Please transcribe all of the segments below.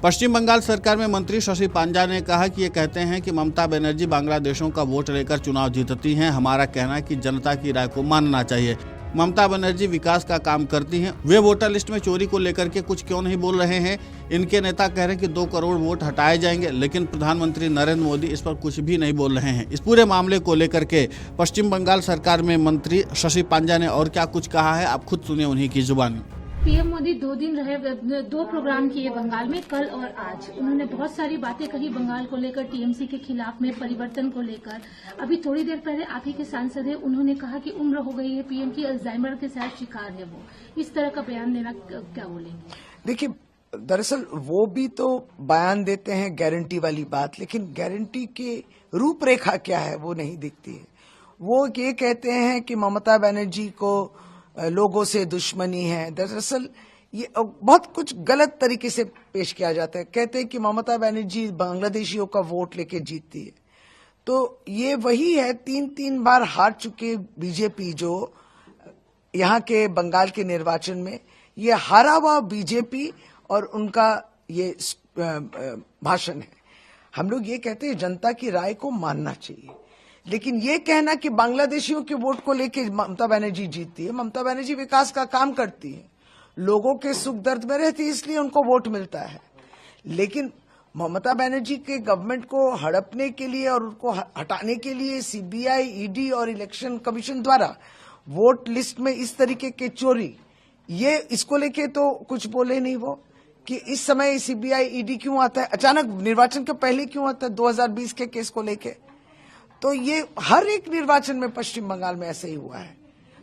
पश्चिम बंगाल सरकार में मंत्री शशि पांजा ने कहा कि ये कहते हैं कि ममता बनर्जी बांग्लादेशियों का वोट लेकर चुनाव जीतती हैं। हमारा कहना है कि जनता की राय को मानना चाहिए। ममता बनर्जी विकास का काम करती हैं। वे वोटर लिस्ट में चोरी को लेकर के कुछ क्यों नहीं बोल रहे हैं। इनके नेता कह रहे हैं कि 2 करोड़ वोट हटाए जाएंगे, लेकिन प्रधानमंत्री नरेंद्र मोदी इस पर कुछ भी नहीं बोल रहे हैं। इस पूरे मामले को लेकर के पश्चिम बंगाल सरकार में मंत्री शशि पांजा ने और क्या कुछ कहा है, आप खुद सुनिए उन्हीं की जुबानी। पीएम मोदी 2 दिन रहे, 2 प्रोग्राम किए बंगाल में, कल और आज। उन्होंने बहुत सारी बातें कही बंगाल को लेकर, टीएमसी के खिलाफ में, परिवर्तन को लेकर। अभी थोड़ी देर पहले आप ही के सांसद है, उन्होंने कहा कि उम्र हो गई है पीएम की, अल्जाइमर के साथ शिकार है वो। इस तरह का बयान देना क्या बोलेंगे? देखिए, दरअसल वो भी तो बयान देते हैं गारंटी वाली बात, लेकिन गारंटी की रूपरेखा क्या है वो नहीं दिखती है। वो ये कहते हैं कि ममता बनर्जी को लोगों से दुश्मनी है। दरअसल ये बहुत कुछ गलत तरीके से पेश किया जाता है। कहते हैं कि ममता बनर्जी बांग्लादेशियों का वोट लेके जीतती है। तो ये वही है, 3 बार हार चुके बीजेपी जो यहाँ के बंगाल के निर्वाचन में, ये हारा हुआ बीजेपी और उनका ये भाषण है। हम लोग ये कहते हैं जनता की राय को मानना चाहिए, लेकिन ये कहना कि बांग्लादेशियों के वोट को लेके ममता बनर्जी जीतती है। ममता बनर्जी विकास का काम करती है, लोगों के सुख दर्द में रहती है, इसलिए उनको वोट मिलता है। लेकिन ममता बनर्जी के गवर्नमेंट को हड़पने के लिए और उनको हटाने के लिए सीबीआई, ईडी और इलेक्शन कमीशन द्वारा वोट लिस्ट में इस तरीके के चोरी, ये इसको लेके तो कुछ बोले नहीं वो कि इस समय सीबीआई, ईडी क्यों आता है, अचानक निर्वाचन के पहले क्यों आता है 2020 के केस को लेके। तो ये हर एक निर्वाचन में पश्चिम बंगाल में ऐसे ही हुआ है।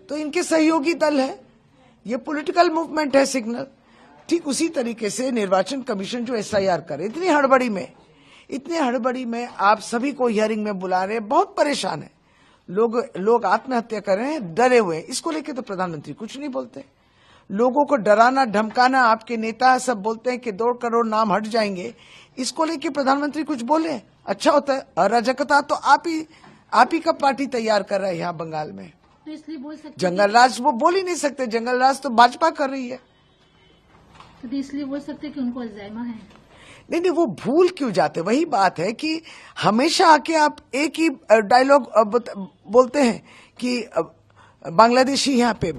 तो इनके सहयोगी दल है, ये पॉलिटिकल मूवमेंट है सिग्नल। ठीक उसी तरीके से निर्वाचन कमीशन जो एसआईआर करे, इतनी हड़बड़ी में आप सभी को हियरिंग में बुला रहे हैं, बहुत परेशान है लोग आत्महत्या कर रहे हैं, डरे हुए हैं। इसको लेके तो प्रधानमंत्री कुछ नहीं बोलते। लोगों को डराना धमकाना, आपके नेता सब बोलते हैं कि 2 करोड़ नाम हट जाएंगे, इसको लेके प्रधानमंत्री कुछ बोले, अच्छा होता है। अराजकता तो आप ही का पार्टी तैयार कर रहा है यहाँ बंगाल में। तो इसलिए बोल सकते जंगल राज वो बोल ही नहीं सकते, जंगल राज तो भाजपा कर रही है। तो इसलिए बोल सकते कि उनको अल्जाइमर है। नहीं, वो भूल क्यों जाते। वही बात है कि हमेशा आके आप एक ही डायलॉग बोलते हैं कि बांग्लादेशी यहाँ पे।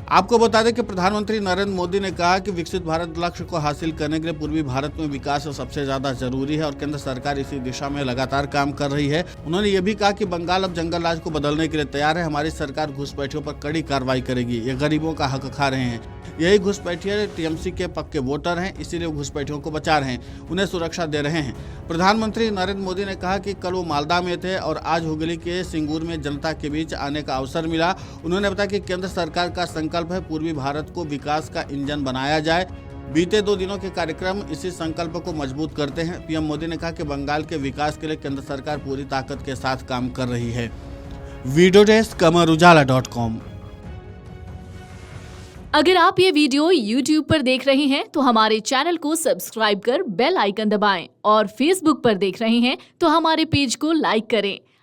आपको बता दें कि प्रधानमंत्री नरेंद्र मोदी ने कहा कि विकसित भारत लक्ष्य को हासिल करने के लिए पूर्वी भारत में विकास सबसे ज्यादा जरूरी है और केंद्र सरकार इसी दिशा में लगातार काम कर रही है। उन्होंने ये भी कहा कि बंगाल अब जंगल राज को बदलने के लिए तैयार है। हमारी सरकार घुसपैठियों पर कड़ी कार्रवाई करेगी। ये गरीबों का हक खा रहे हैं। यही घुसपैठिए टीएमसी के पक्के वोटर हैं, इसीलिए घुसपैठियों को बचा रहे हैं, उन्हें सुरक्षा दे रहे हैं। प्रधानमंत्री नरेंद्र मोदी ने कहा कि कल वो मालदा में थे और आज हुगली के सिंगूर में जनता के बीच आने का अवसर मिला। उन्होंने बताया कि केंद्र सरकार का संकल्प है पूर्वी भारत को विकास का इंजन बनाया जाए। बीते 2 दिनों के कार्यक्रम इसी संकल्प को मजबूत करते हैं। पीएम मोदी ने कहा कि बंगाल के विकास के लिए केंद्र सरकार पूरी ताकत के साथ काम कर रही है। Video desk amarujala.com। अगर आप ये वीडियो YouTube पर देख रहे हैं तो हमारे चैनल को सब्सक्राइब कर बेल आइकन दबाएं और Facebook पर देख रहे हैं तो हमारे पेज को लाइक करें।